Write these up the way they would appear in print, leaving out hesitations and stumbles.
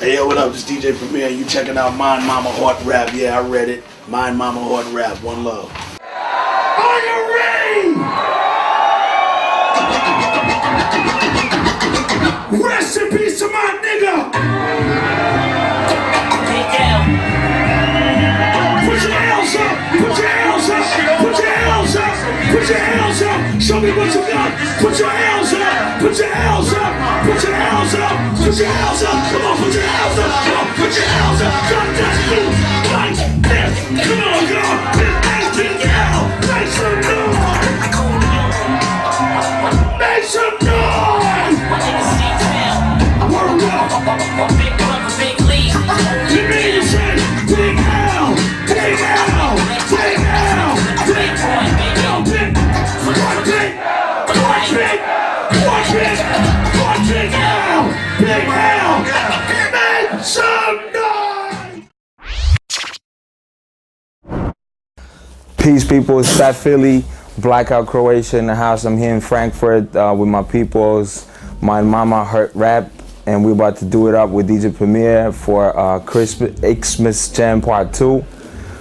Hey, yo, what up? This DJ Premier. You checking out Mind Mama Hot Rap. Yeah, I read it. Mind Mama Hot Rap. One love. Are you ready? Rest in peace to my nigga. Put your hands up. Put your hands up. Put your hands up. Put your hands up. Show me what you got. Put your hands up. Put your hands up. Put your hands up. Put your hands up. Come on, put your hands up. Come on, put your hands up. Got that move like this. Come on, y'all. ATL. Make some noise. Make some noise. Word up. Big league. You mean to say Big L. Big L. Big L. Big boy. Big L. Big. One big. One big. One big. One big L. Big L. Make some noise. Peace, people. It's Phat Phillie, Blackout Croatia in the house. I'm here in Frankfurt with my peoples, Mind Mama Hurt Rap, and we're about to do it up with DJ Premier for Xmas Jam Part 2.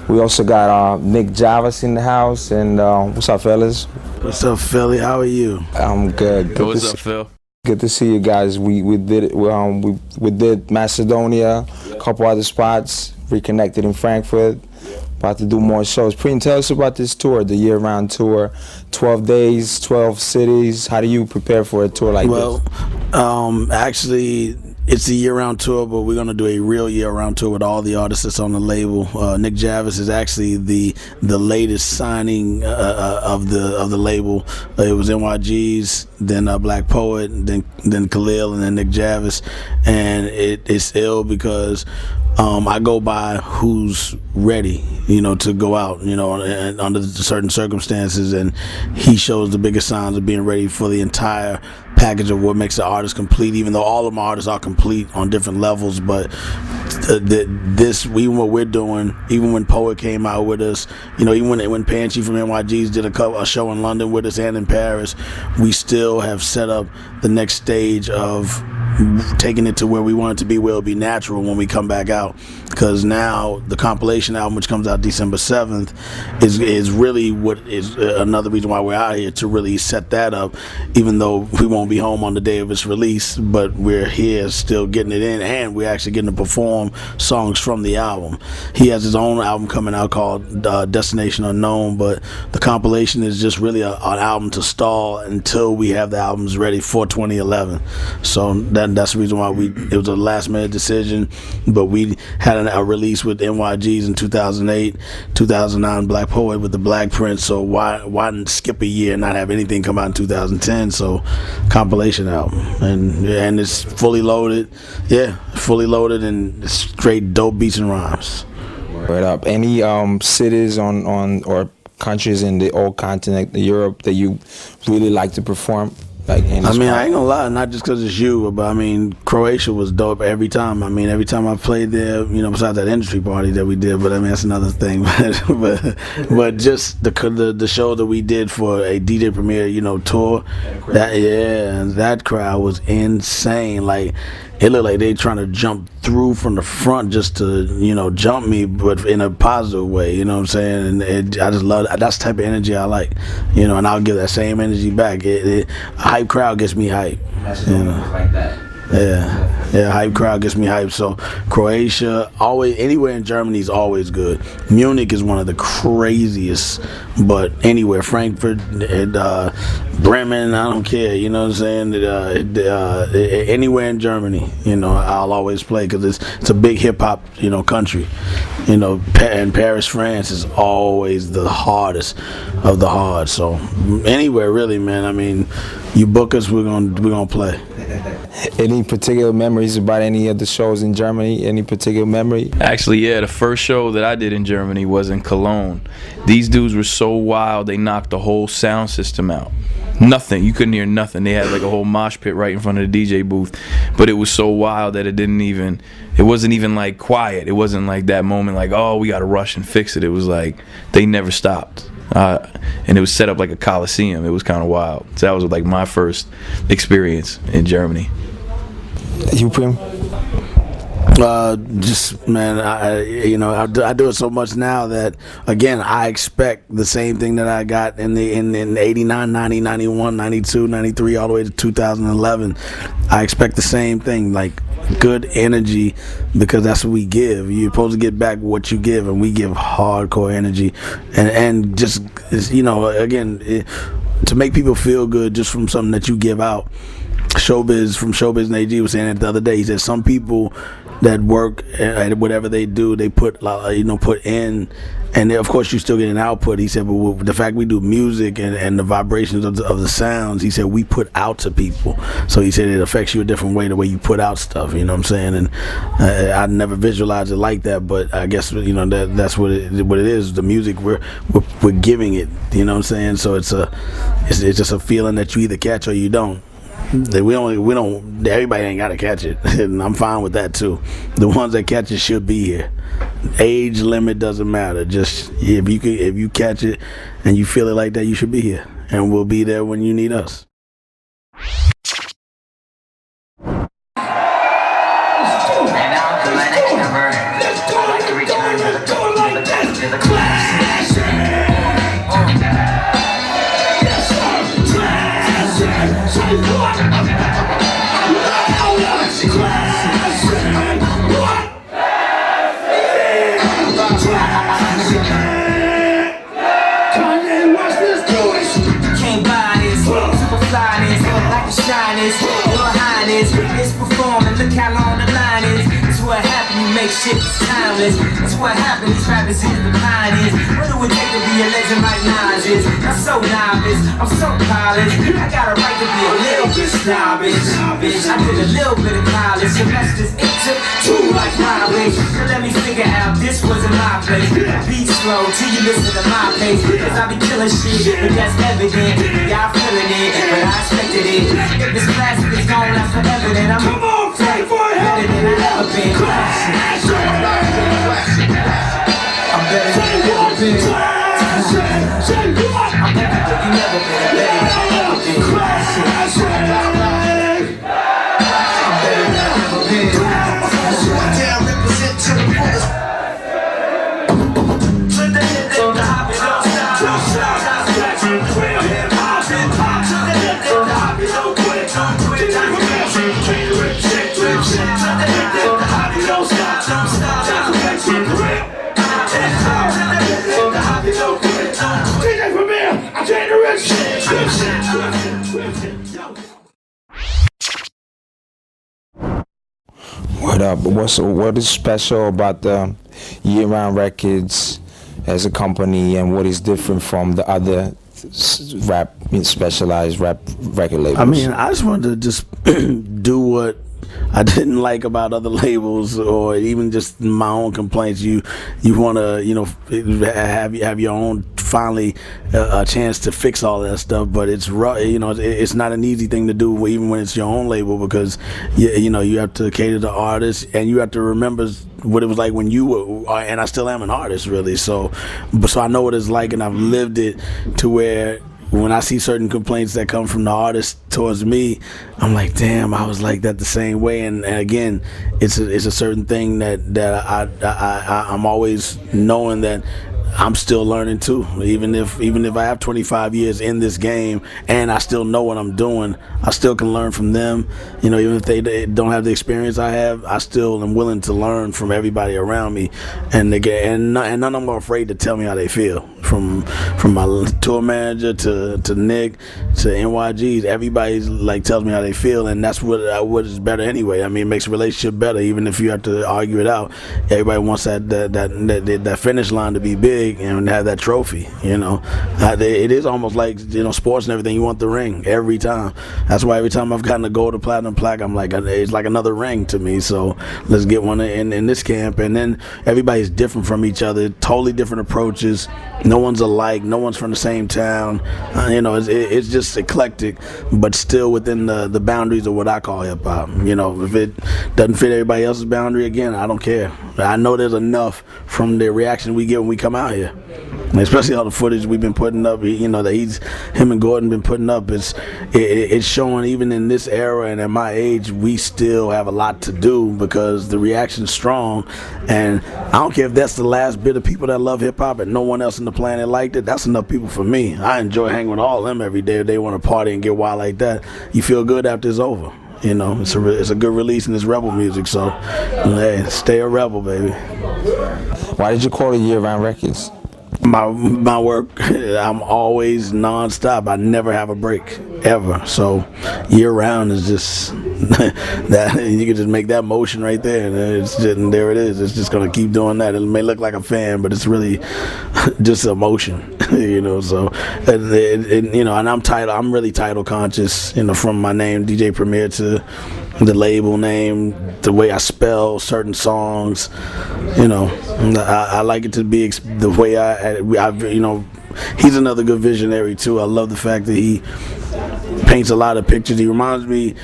We also got Nick Javas in the house, and what's up, fellas? What's up, Philly? How are you? I'm good. What's up, Phil? Good to see you guys. We did it. We did Macedonia, a couple other spots, reconnected in Frankfurt. About to do more shows. Preen, tell us about this tour, the year-round tour. 12 days, 12 cities. How do you prepare for a tour like this? Well, actually, it's a year-round tour, but we're gonna do a real year-round tour with all the artists that's on the label. Nick Javis is actually the latest signing of the label. It was NYG's, then Black Poet, then Khalil, and then Nick Javis, and it's ill because I go by who's ready, to go out, and under certain circumstances, and he shows the biggest signs of being ready for the entire package of what makes the artist complete, even though all of my artists are complete on different levels. But even what we're doing, even when Poet came out with us, even when Panchi from NYG's did a show in London with us and in Paris, we still have set up the next stage of taking it to where we want it to be, where it'll be natural when we come back out. Because now the compilation album, which comes out December 7th, is really what is another reason why we're out here, to really set that up, even though we won't be home on the day of its release, but we're here still getting it in, and we're actually getting to perform songs from the album. He has his own album coming out called Destination Unknown, but the compilation is just really an album to stall until we have the albums ready for 2011. So that's the reason why it was a last minute decision, but we had a release with NYG's in 2008, 2009 Black Poet with the Black Print, so why skip a year and not have anything come out in 2010? So compilation album, and it's fully loaded, fully loaded, and straight dope beats and rhymes. Right up. Any cities or countries in the old continent, Europe, that you really like to perform? I ain't gonna lie, not just because it's you, but Croatia was dope every time. Every time I played there, besides that industry party that we did, but that's another thing. but just the show that we did for a DJ Premier, tour, that crowd was insane. Like, it looked like they trying to jump through from the front just to, jump me, but in a positive way, you know what I'm saying? And I just love that. That's the type of energy I like, and I'll give that same energy back. A hype crowd gets me hype. Like that. Yeah, hype crowd gets me hype. So Croatia, always, anywhere in Germany is always good. Munich is one of the craziest, but anywhere, Frankfurt, Bremen, I don't care. You know what I'm saying? Anywhere in Germany, I'll always play, because it's a big hip hop, country. And Paris, France is always the hardest of the hard. So anywhere, really, man. You book us, we're gonna play. Any particular memories about any of the shows in Germany? Any particular memory? Actually, yeah, the first show that I did in Germany was in Cologne. These dudes were so wild, they knocked the whole sound system out. Nothing, you couldn't hear nothing. They had like a whole mosh pit right in front of the DJ booth, but it was so wild that it wasn't even like quiet. It wasn't like that moment like, oh, we gotta rush and fix it. It was like they never stopped. And it was set up like a coliseum. It was kind of wild. So that was like my first experience in Germany. You, Prim? Just man, I do it so much now that again I expect the same thing that I got in 89, 90, 91, 92, 93, all the way to 2011. I expect the same thing, like good energy, because that's what we give. You're supposed to get back what you give, and we give hardcore energy, and just again to make people feel good just from something that you give out. Showbiz and AG was saying it the other day. He said some people that work at whatever they do, they put in, and of course you still get an output. He said, but with the fact we do music and the vibrations of the sounds, he said we put out to people. So he said it affects you a different way, the way you put out stuff. You know what I'm saying? And I never visualized it like that, but I guess that's what it is. The music we're giving it. You know what I'm saying? So it's just a feeling that you either catch or you don't. We don't. Everybody ain't gotta catch it, and I'm fine with that too. The ones that catch it should be here. Age limit doesn't matter. Just if you catch it and you feel it like that, you should be here, and we'll be there when you need us. Shit is timeless. That's what happened. These rappers is the pioneers. What do it take to be a legend like Nas is? I'm so novice. I'm so polished. I got a right to be a little bit snobbish. I did a little bit of college. Semesters it took two like mileage. So let me figure out this wasn't my place. Be slow till you listen to my pace. Cause I be killing shit, but that's evident. Y'all feeling it, but I expected it. If this classic is gone, that's forever. Then I'm better than I ever been. I'm better than you ever been. I'm better than you never been. Better than I ever been. I'm better than I ever been. Down, represent to the fullest. To the hip, the hobby don't stop. Don't stop. Hip hop, to the hip, the hobby don't quit. Don't quit. To the hip, the hobby don't stop. Don't stop. What up? What is special about the Year-Round Records as a company, and what is different from the other specialized rap record labels? I mean, I just wanted to just do what I didn't like about other labels, or even just my own complaints. You want to have your own finally a chance to fix all that stuff, but it's rough. It's not an easy thing to do, even when it's your own label, because you have to cater to artists, and you have to remember what it was like when you were, and I still am an artist really. So I know what it's like, and I've lived it to where when I see certain complaints that come from the artist towards me, I'm like, damn, I was like that the same way. And again, it's a certain thing that I'm always knowing that I'm still learning too. Even if I have 25 years in this game and I still know what I'm doing, I still can learn from them. Even if they don't have the experience I have, I still am willing to learn from everybody around me. And none of them are afraid to tell me how they feel. From my tour manager to Nick to NYGs, everybody's like tells me how they feel, and that's what is better anyway. I mean, it makes a relationship better, even if you have to argue it out. Everybody wants that finish line to be big and have that trophy. It is almost like sports and everything. You want the ring every time. That's why every time I've gotten a gold or platinum plaque, I'm like, it's like another ring to me. So let's get one in this camp. And then everybody's different from each other, totally different approaches. No one's alike. No one's from the same town. It's just eclectic, but still within the boundaries of what I call hip hop. If it doesn't fit everybody else's boundary, again, I don't care. I know there's enough from the reaction we get when we come out here. especially all the footage we've been putting up. You know, that him and Gordon been putting up. It's showing even in this era and at my age, we still have a lot to do because the reaction's strong. And I don't care if that's the last bit of people that love hip hop and no one else on the planet liked it. That's enough people for me. I enjoy hanging with all of them every day. If they want to party and get wild like that, you feel good after it's over. You know, it's a good release in this rebel music. So, hey, stay a rebel, baby. Why did you call it Year-Round Records? My work, I'm always nonstop. I never have a break ever. So year round is just that you can just make that motion right there, and there it is. It's just gonna keep doing that. It may look like a fan, but it's really just a motion, you know. So you know, and I'm really title conscious. You know, from my name DJ Premier to the label name, the way I spell certain songs. You know, I like it to be the way I've, you know, he's another good visionary too. I love the fact that he paints a lot of pictures. He reminds me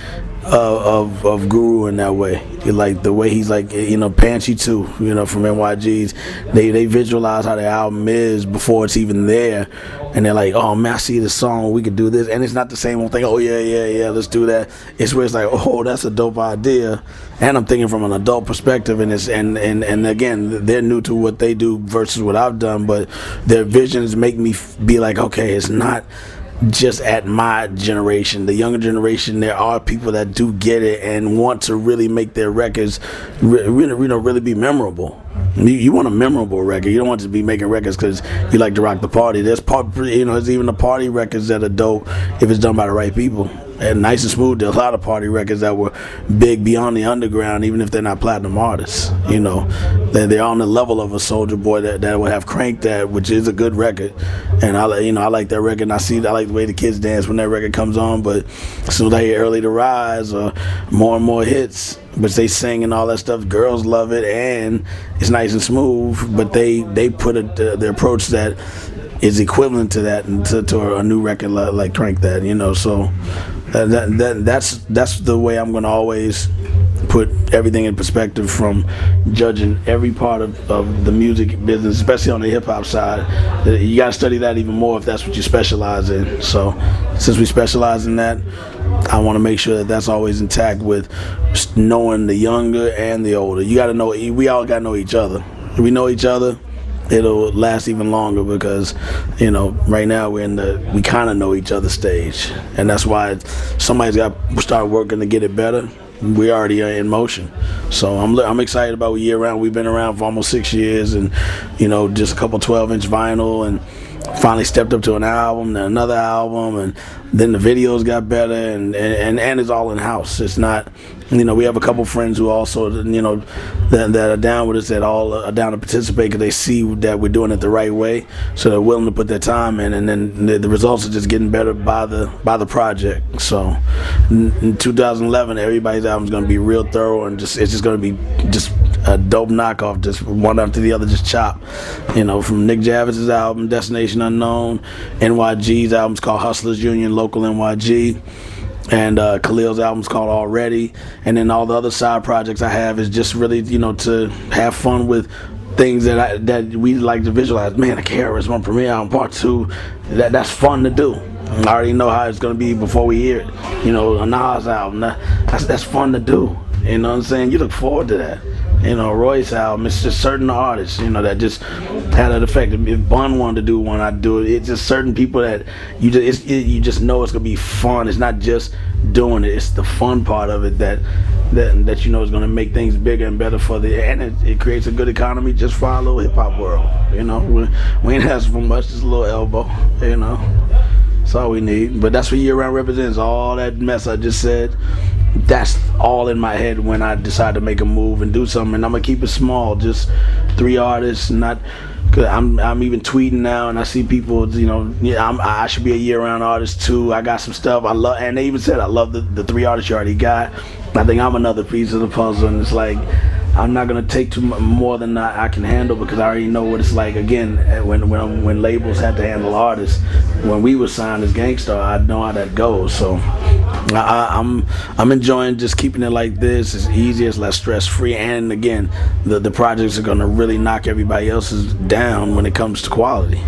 of Guru in that way. Like the way he's like, you know, Panchi too, you know, from NYG's. They visualize how the album is before it's even there, and they're like, oh man, I see this song, we could do this, and it's not the same old thing. Oh yeah, let's do that. It's where it's like, oh, that's a dope idea, and I'm thinking from an adult perspective, and it's and again, they're new to what they do versus what I've done, but their visions make me be like, okay, it's not just at my generation, the younger generation. There are people that do get it and want to really make their records really be memorable. You want a memorable record. You don't want to be making records because you like to rock the party. There's even the party records that are dope if it's done by the right people. And Nice and Smooth, there's a lot of party records that were big beyond the underground, even if they're not platinum artists. You know, they're on the level of a Soulja Boy that would have Crank That, which is a good record. And I like that record. And I like the way the kids dance when that record comes on. But as soon as I hear Early to Rise or more and more hits, but they sing and all that stuff, girls love it, and it's nice and smooth. But they put the approach that is equivalent to that and to a new record like Crank That, you know. So that's the way I'm gonna always put everything in perspective, from judging every part of the music business, especially on the hip hop side. You gotta study that even more if that's what you specialize in. So since we specialize in that, I want to make sure that that's always intact with knowing the younger and the older. You gotta know, we all gotta know each other. If we know each other, it'll last even longer, because, you know, right now we kind of know each other stage, and that's why somebody's got to start working to get it better. We already are in motion, so I'm excited about Year Round. We've been around for almost 6 years, and you know, just a couple 12-inch vinyl, and finally stepped up to an album, then another album, and then the videos got better, and it's all in house. It's not, you know, we have a couple friends who also, you know, that are down with us, that all are down to participate because they see that we're doing it the right way, so they're willing to put their time in, and then the results are just getting better by the project. So in 2011, everybody's album's gonna be real thorough, and it's just gonna be just a dope knockoff, just one after the other, just chop. You know, from Nick Javis's album Destination Unknown, NYG's album's called Hustlers Union, Local NYG, and Khalil's album's called Already, and then all the other side projects I have is just really, you know, to have fun with things that we like to visualize. Man, the KRS One premiere album Part 2, that's fun to do. I already know how it's gonna be before we hear it. You know, a Nas album, that's fun to do. You know what I'm saying? You look forward to that. You know, Royce album, it's just certain artists, you know, that just had an effect. If Bun wanted to do one, I'd do it. It's just certain people that you just know it's gonna be fun. It's not just doing it; it's the fun part of it that you know is gonna make things bigger and better and it creates a good economy just for our little hip hop world. You know, we ain't asking for much, just a little elbow. You know, that's all we need. But that's what Year Round represents. All that mess I just said, that's all in my head when I decide to make a move and do something. And I'm gonna keep it small, just 3 artists. Not, cause I'm even tweeting now, and I see people, you know, I should be a Year-Round artist too. I got some stuff I love, and they even said I love the 3 artists you already got. I think I'm another piece of the puzzle, and it's like, I'm not gonna take too much more than I can handle, because I already know what it's like. Again, when labels had to handle artists, when we were signed as Gangstar, I know how that goes. So I'm enjoying just keeping it like this. It's easy, it's less stress free, and again, the projects are gonna really knock everybody else's down when it comes to quality.